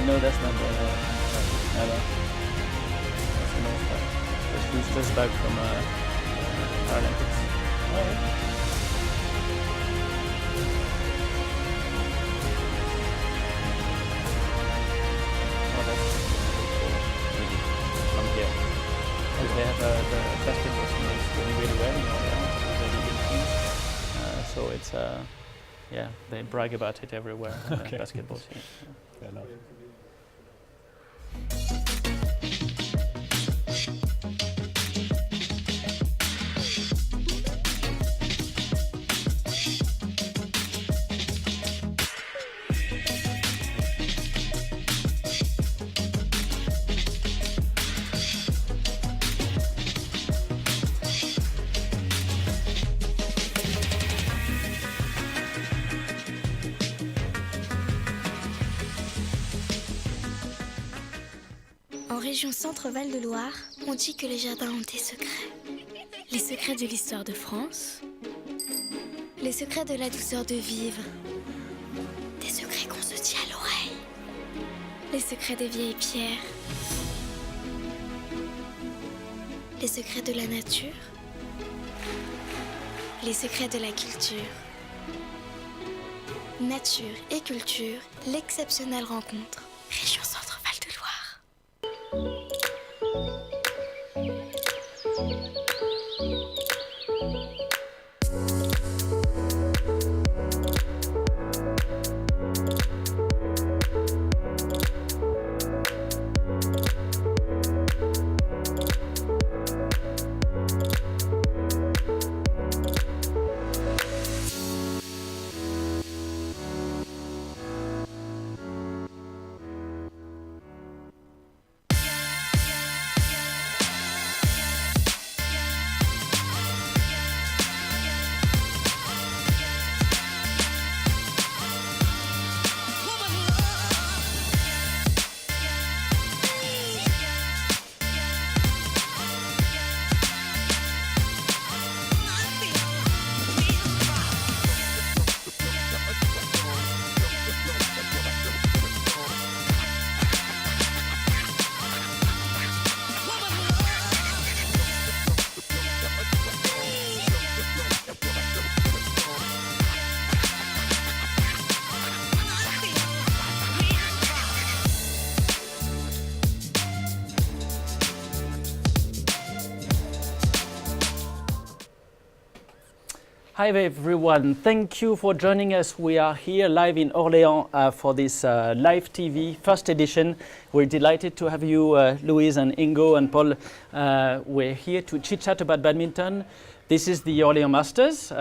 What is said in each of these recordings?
No, that's not never. That's the most part. He's just back from Paralympics. From here. Because they have the basketball team is doing really well in Orléans, the leading team. So it's yeah, they brag about it everywhere. Okay. The basketball team. Fair enough. En région Centre-Val de Loire, on dit que les jardins ont des secrets. Les secrets de l'histoire de France, les secrets de la douceur de vivre, des secrets qu'on se dit à l'oreille, les secrets des vieilles pierres, les secrets de la nature, les secrets de la culture. Nature et culture, l'exceptionnelle rencontre. Région Centre-Val de Loire. Hi everyone, thank you for joining us. We are here live in Orléans for this live TV first edition. We're delighted to have you, Luise and Ingo and Paul. We're here to chit chat about badminton. This is the Orléans Masters,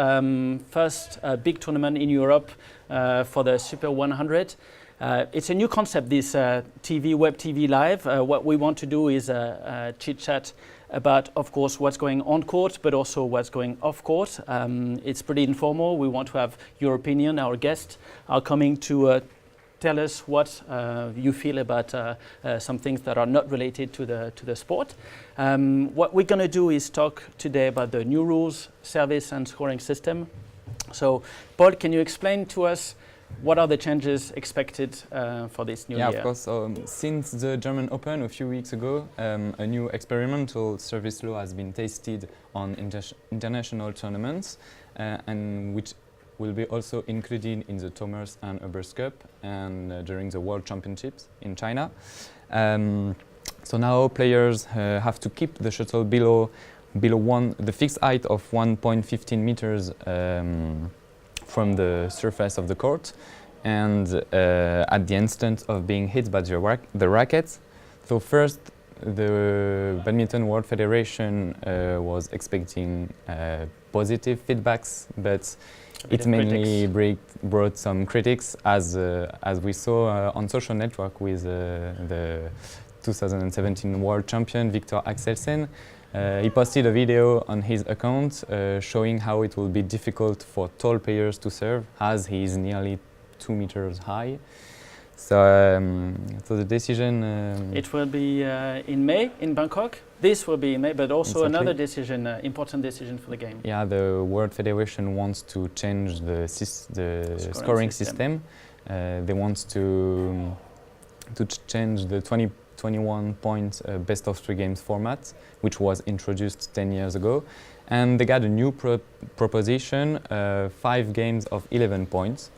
first big tournament in Europe for the Super 100. It's a new concept, this TV, Web TV Live. What we want to do is chit chat about, of course, what's going on court, but also what's going off court. It's pretty informal. We want to have your opinion. Our guests are coming to tell us what you feel about some things that are not related to the sport. What we're going to do is talk today about the new rules, service and scoring system. So, Paul, can you explain to us what are the changes expected for this new year? Yeah, of course. Since the German Open a few weeks ago, a new experimental service law has been tested on international tournaments, and which will be also included in the Thomas and Hubbers Cup and during the World Championships in China. So now players have to keep the shuttle below the fixed height of 1.15 meters from the surface of the court, and at the instant of being hit by the racket. So first, the Badminton World Federation was expecting positive feedbacks, but it mainly brought some critics, as we saw on social network with the 2017 world champion Victor Axelsen. He posted a video on his account showing how it will be difficult for tall players to serve, as he is nearly 2 meters high. So the decision... it will be in May in Bangkok. This will be in May, but also exactly. another decision, important decision for the game. Yeah, the World Federation wants to change the scoring system. They want to change the 21 point best of 3 games format, which was introduced 10 years ago. And they got a new proposition, 5 games of 11 points.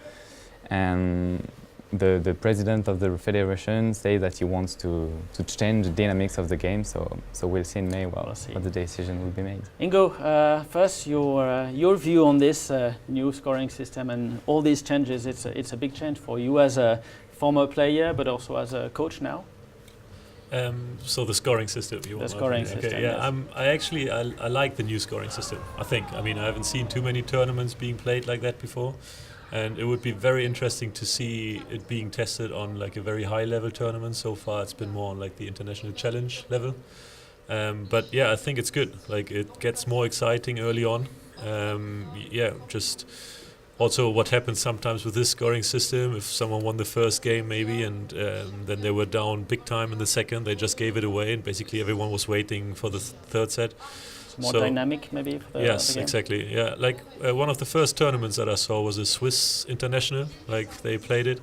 And the president of the federation says that he wants to change the dynamics of the game, so we'll see in May what the decision will be made. Ingo, first your view on this new scoring system and all these changes. It's a big change for you as a former player, but also as a coach now. So the scoring system. The scoring system. Okay, yeah, yes. I like the new scoring system. I mean, I haven't seen too many tournaments being played like that before. And it would be very interesting to see it being tested on like a very high level tournament. So far it's been more on like the international challenge level. But yeah, I think it's good. Like it gets more exciting early on. Just also what happens sometimes with this scoring system, if someone won the first game maybe and then they were down big time in the second, they just gave it away and basically everyone was waiting for the third set. More dynamic maybe for the yes, game. Exactly. Yeah, like one of the first tournaments that I saw was a Swiss international. Like they played it,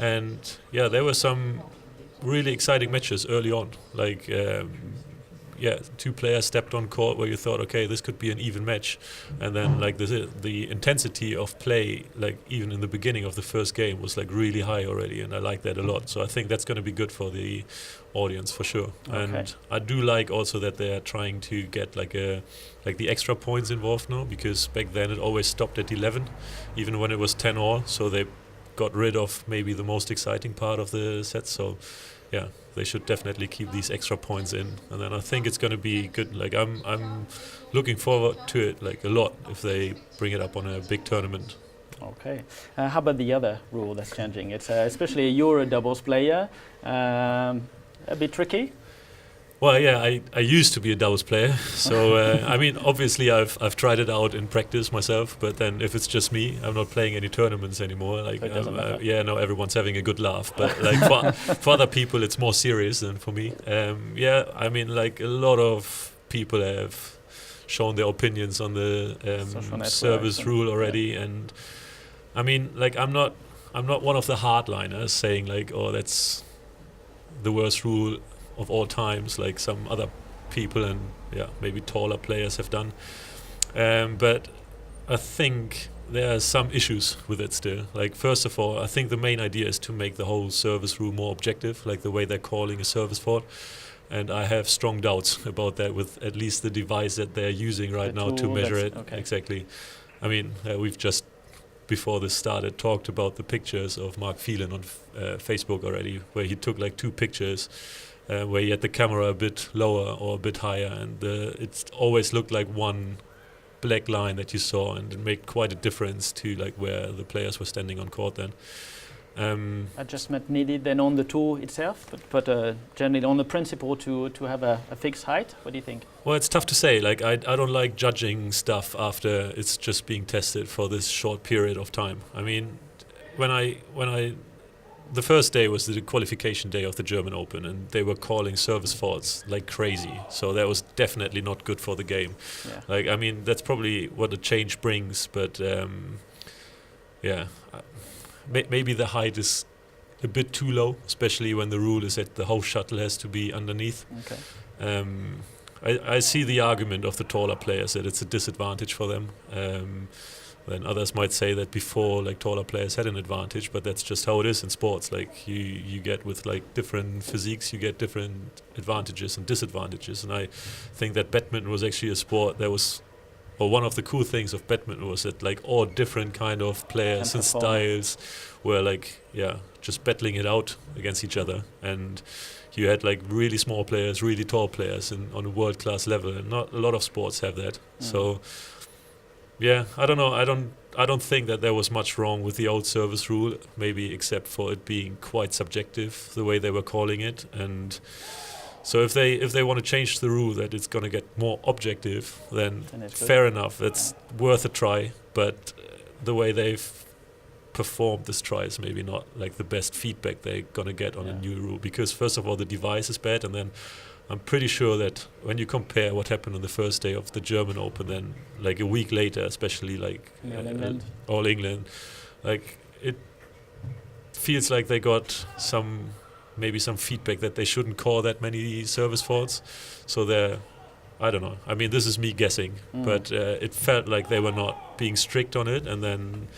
and yeah, there were some really exciting matches early on. Like 2 players stepped on court where you thought, okay, this could be an even match, and then like the intensity of play, like even in the beginning of the first game, was like really high already, and I like that a lot. So I think that's going to be good for the audience for sure. Okay. And I do like also that they are trying to get like the extra points involved now, because back then it always stopped at 11, even when it was 10 all. So they got rid of maybe the most exciting part of the set. So yeah, they should definitely keep these extra points in, and then I think it's going to be good. Like I'm looking forward to it like a lot if they bring it up on a big tournament. Okay. How about the other rule that's changing? It's especially you're a doubles player, a bit tricky. Well, yeah, I used to be a doubles player, so I mean, obviously I've tried it out in practice myself, but then if it's just me, I'm not playing any tournaments anymore. Like, so it doesn't matter. No, everyone's having a good laugh, but like for other people, it's more serious than for me. I mean, like a lot of people have shown their opinions on the service rule already, and I mean, like I'm not one of the hardliners saying like, oh, that's the worst rule of all times, like some other people and maybe taller players have done. But I think there are some issues with it still. Like first of all, I think the main idea is to make the whole service rule more objective, like the way they're calling a service fault. And I have strong doubts about that with at least the device that they're using right now to measure it. Okay. Exactly. I mean, we've just before this started talked about the pictures of Mark Phelan on Facebook already, where he took like 2 pictures where he had the camera a bit lower or a bit higher, and it always looked like one black line that you saw, and it made quite a difference to like where the players were standing on court then. Adjustment needed then on the tool itself, but generally on the principle to have a fixed height. What do you think? Well, it's tough to say. Like I don't like judging stuff after it's just being tested for this short period of time. I mean, when I the first day was the qualification day of the German Open, and they were calling service faults like crazy. So that was definitely not good for the game. Yeah. Like, I mean, that's probably what a change brings. But maybe the height is a bit too low, especially when the rule is that the whole shuttle has to be underneath. Okay. I see the argument of the taller players that it's a disadvantage for them. Then others might say that before, like, taller players had an advantage, but that's just how it is in sports. Like you get with like different physiques, you get different advantages and disadvantages. And I think that badminton was actually a sport that was, or one of the cool things of badminton was that like all different kind of players and styles were like just battling it out against each other. And you had like really small players, really tall players, on a world class level, and not a lot of sports have that. So. Yeah, I don't know. I don't think that there was much wrong with the old service rule, maybe except for it being quite subjective, the way they were calling it. And so if they want to change the rule that it's going to get more objective, then fair enough. It's worth a try. But the way they've performed this try is maybe not like the best feedback they're going to get on a new rule. Because first of all, the device is bad, and then I'm pretty sure that when you compare what happened on the first day of the German Open, then like a week later, especially like All England, like it feels like they got some maybe some feedback that they shouldn't call that many service faults. So I don't know. I mean, this is me guessing, but it felt like they were not being strict on it. And then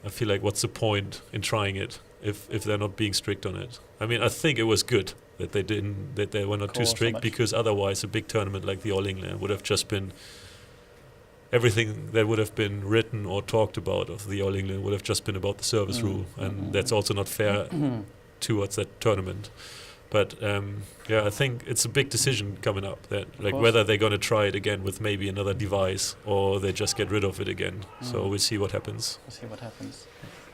I feel like, what's the point in trying it if they're not being strict on it? I mean, I think it was good that they were not too strict, because otherwise a big tournament like the All England would have just been, everything that would have been written or talked about of the All England would have just been about the service rule, and that's also not fair towards that tournament. But I think it's a big decision coming up, that like whether they're going to try it again with maybe another device, or they just get rid of it again. So we'll see what happens.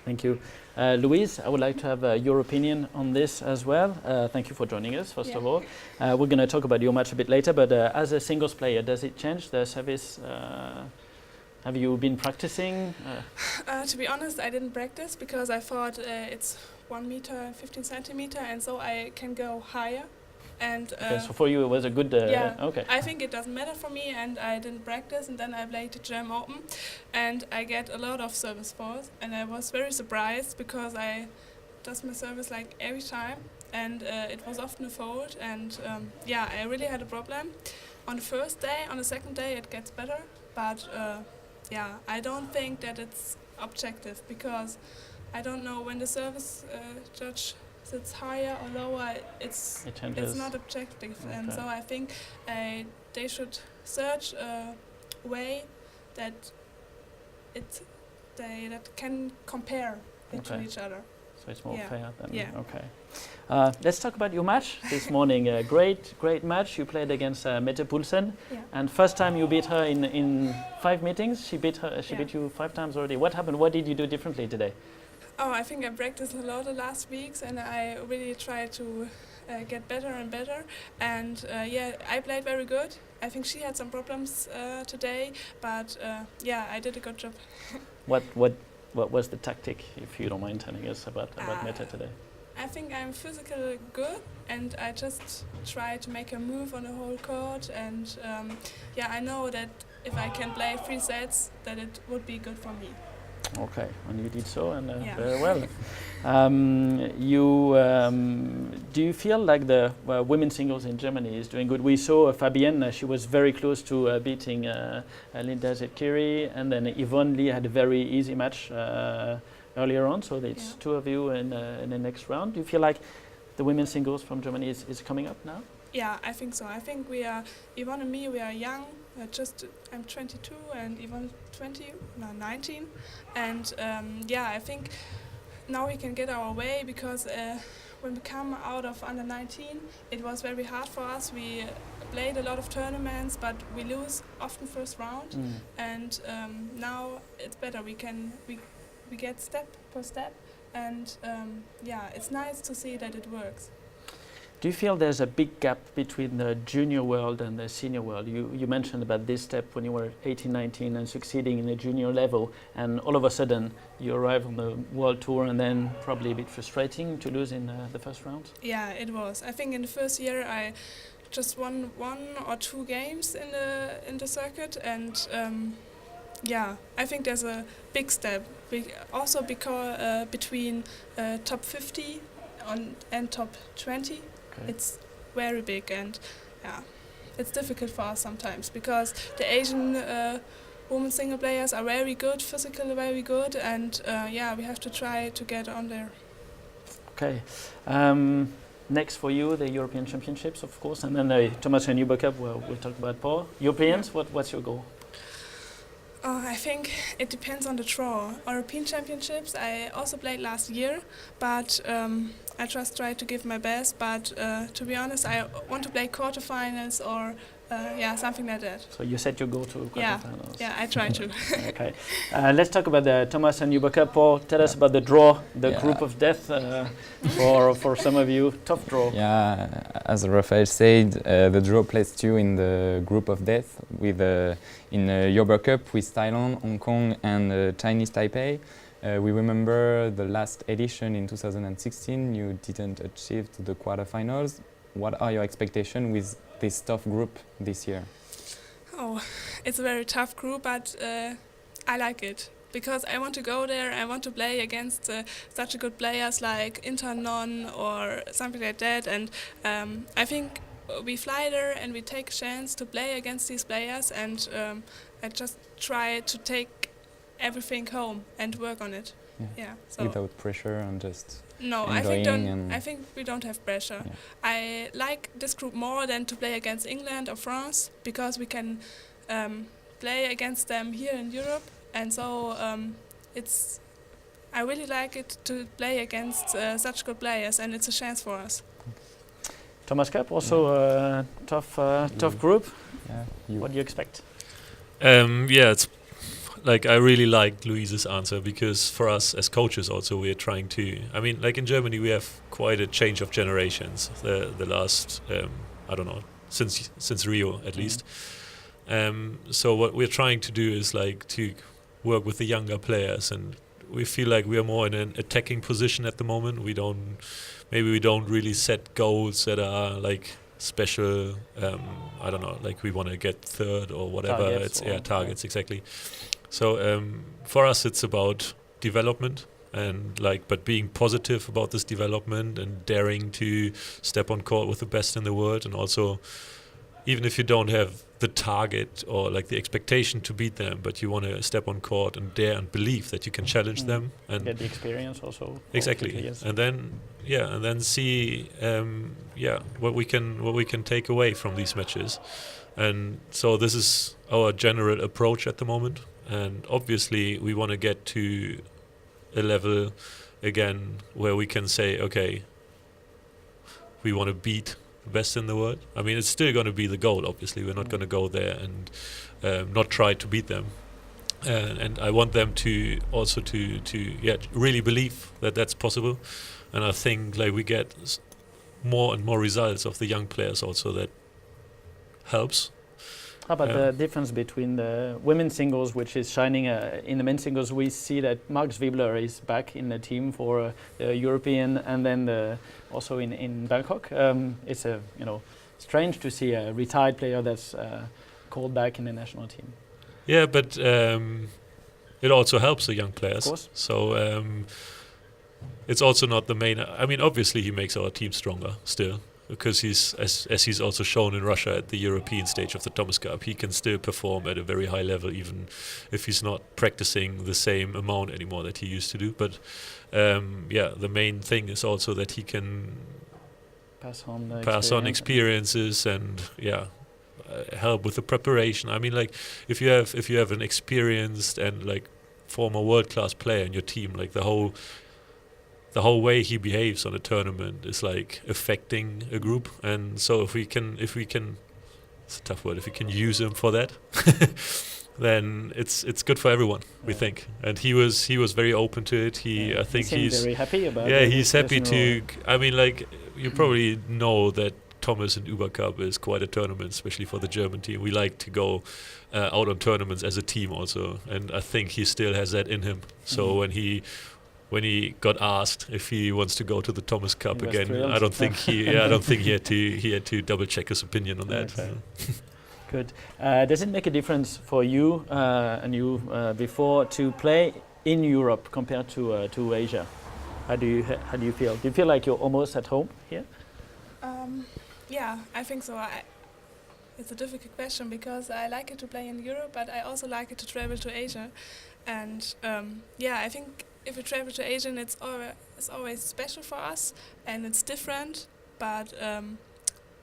Thank you. Luise, I would like to have your opinion on this as well. Thank you for joining us, first of all. We're going to talk about your match a bit later, but as a singles player, does it change the service? Have you been practicing? To be honest, I didn't practice because I thought it's 1 meter, 15 centimeter, and so I can go higher. And so for you it was a good okay. I think it doesn't matter for me, and I didn't practice, and then I played the German Open, and I get a lot of service faults, and I was very surprised because I does my service like every time, and it was often a fault, and I really had a problem on the first day. On the second day it gets better, but I don't think that it's objective, because I don't know when the service judge sits higher or lower, it's not objective. Okay. And so I think they should search a way that that can compare it to each other. So it's more fair than okay. Let's talk about your match this morning. A great match. You played against Mette Poulsen, and first time you beat her in 5 meetings. She beat you 5 times already. What happened? What did you do differently today? Oh, I think I practiced a lot the last weeks, and I really tried to get better and better. And I played very good. I think she had some problems today, but I did a good job. What was the tactic, if you don't mind telling us about Mette today? I think I'm physically good, and I just try to make a move on the whole court. And I know that if I can play 3 sets, that it would be good for me. Okay, and you did so, and very well. Do you feel like the women's singles in Germany is doing good? We saw Fabienne; she was very close to beating Linda Zetkiri, and then Yvonne Lee had a very easy match earlier on. So it's 2 of you in the next round. Do you feel like the women's singles from Germany is coming up now? Yeah, I think so. I think we are, Yvonne and me, we are young. I'm 22 and Yvonne 19. And I think now we can get our way, because when we come out of under 19, it was very hard for us. We played a lot of tournaments, but we lose often first round. And now it's better. We get step per step, and it's nice to see that it works. Do you feel there's a big gap between the junior world and the senior world? You mentioned about this step when you were 18, 19 and succeeding in the junior level, and all of a sudden you arrive on the world tour, and then probably a bit frustrating to lose in the first round? Yeah, it was. I think in the first year I just won 1 or 2 games in the circuit, and I think there's a big step. Also because between top 50 and top 20. Okay. It's very big, and it's difficult for us sometimes, because the Asian women single players are very good, physically very good, and we have to try to get on there. Okay. Next for you, the European Championships, of course, and then the Thomas and Uber Cup, where we'll talk about Paul. Europeans, what's your goal? I think it depends on the draw. European Championships, I also played last year, but I just try to give my best. But to be honest, I want to play quarterfinals or something like that. So you said you go to quarterfinals? Yeah, I try to. Okay. Let's talk about the Thomas and Uber Cup. Paul, tell us about the draw, the group of death for some of you. Tough draw. Yeah, as Raphaël said, the draw placed you in the group of death with in Uber Cup with Thailand, Hong Kong and Chinese Taipei. We remember the last edition in 2016, you didn't achieve the quarterfinals. What are your expectations with this tough group this year? Oh, it's a very tough group, but I like it. because I want to go there. I want to play against such good players like Entraîneur or something like that. And I think we fly there and we take a chance to play against these players. And I just try to take everything home and work on it. Yeah. So without pressure and just no, I think we don't have pressure. Yeah. I like this group more than to play against England or France, because we can play against them here in Europe, and so I really like it to play against such good players, and it's a chance for us. Thomas Cup, also a tough group. Yeah. What do you expect? It's like I really liked Luise's answer, because for us as coaches also we're trying to, I mean, like in Germany we have quite a change of generations, the last I don't know, since Rio at least. So what we're trying to do is like to work with the younger players, and we feel like we are more in an attacking position at the moment. We don't really set goals that are like special, I don't know, like we want to get third or whatever. Targets exactly. So for us it's about development, and but being positive about this development and daring to step on court with the best in the world, and also even if you don't have the target or like the expectation to beat them, but you want to step on court and dare and believe that you can challenge them and get the experience also. Exactly, and then see what we can take away from these matches, and so this is our general approach at the moment. And obviously we want to get to a level again where we can say, okay, we want to beat the best in the world. I mean, it's still going to be the goal, obviously. We're not going to go there and not try to beat them. And I want them to also to really believe that that's possible. And I think like we get more and more results of the young players also, that helps. How about the difference between the women's singles, which is shining in the men's singles? We see that Max Wiebler is back in the team for the European, and then also in Bangkok. It's strange to see a retired player that's called back in the national team. Yeah, but it also helps the young players. Of course. So it's also not the main. I mean, obviously he makes our team stronger still, because he's as he's also shown in Russia at the European stage of the Thomas Cup, he can still perform at a very high level, even if he's not practicing the same amount anymore that he used to do. But the main thing is also that he can pass on experiences and help with the preparation. I mean, like if you have an experienced and like former world-class player in your team, like the whole way he behaves on a tournament is like affecting a group. And so if we can it's a tough word, if we can use him for that, then it's good for everyone, we think. And he was very open to it. I think he's very happy about it. He's happy to. I mean, like you probably know that Thomas and Uber Cup is quite a tournament, especially for the German team. We like to go out on tournaments as a team also, and I think he still has that in him. So when he got asked if he wants to go to the Thomas Cup again, I don't think he had to double check his opinion on that. Okay. Good. Does it make a difference for you and you before to play in Europe compared to Asia? How do you feel? Do you feel like you're almost at home here? Yeah, I think so. It's a difficult question, because I like it to play in Europe, but I also like it to travel to Asia. And I think if we travel to Asia, it's always special for us, and it's different. But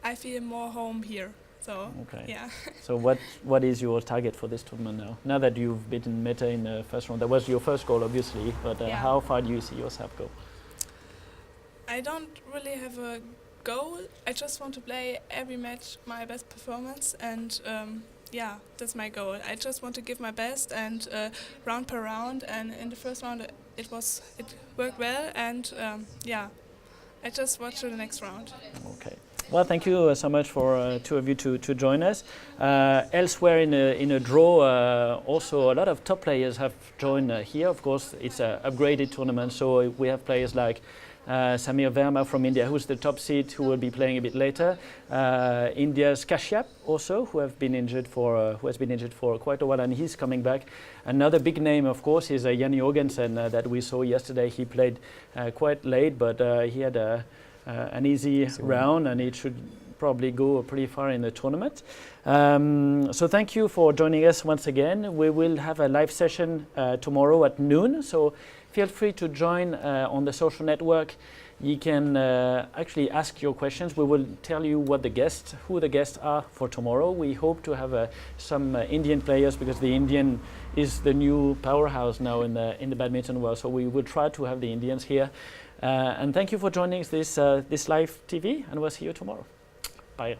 I feel more home here. So yeah. So what is your target for this tournament now? Now that you've beaten Meta in the first round, that was your first goal, obviously. But how far do you see yourself go? I don't really have a goal. I just want to play every match my best performance, and that's my goal. I just want to give my best, and round per round. And in the first round, it worked well, and I just watch the next round. Okay. Well, thank you so much for two of you to join us. Elsewhere in a draw, also a lot of top players have joined here. Of course, it's an upgraded tournament, so we have players like Samir Verma from India, who's the top seed, who will be playing a bit later. India's Kashyap also, who has been injured for quite a while, and he's coming back. Another big name, of course, is Jan Jorgensen that we saw yesterday. He played quite late, but he had an easy round, and it should probably go pretty far in the tournament. So thank you for joining us once again. We will have a live session tomorrow at noon, so feel free to join on the social network. You can actually ask your questions. We will tell you who the guests are for tomorrow. We hope to have some Indian players, because the Indian is the new powerhouse now in the badminton world. So we will try to have the Indians here. And thank you for joining this live TV, and we'll see you tomorrow. Bye.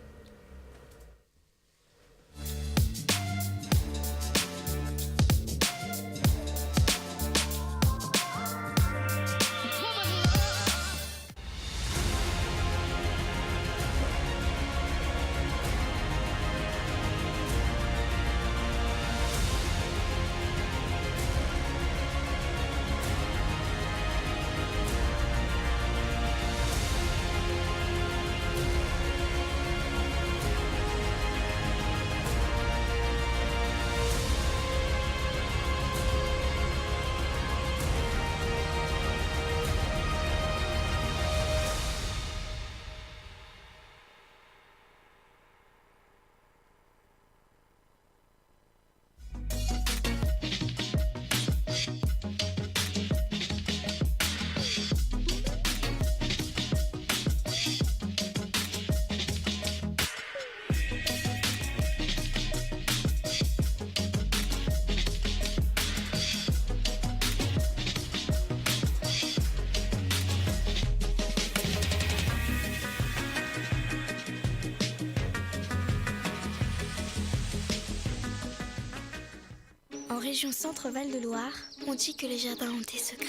En région Centre-Val de Loire, on dit que les jardins ont des secrets.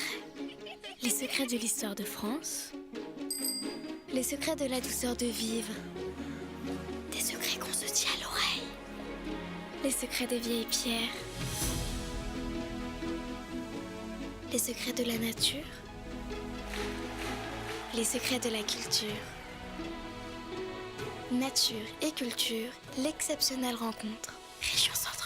Les secrets de l'histoire de France, les secrets de la douceur de vivre, des secrets qu'on se dit à l'oreille, les secrets des vieilles pierres, les secrets de la nature, les secrets de la culture. Nature et culture, l'exceptionnelle rencontre. Région Centre.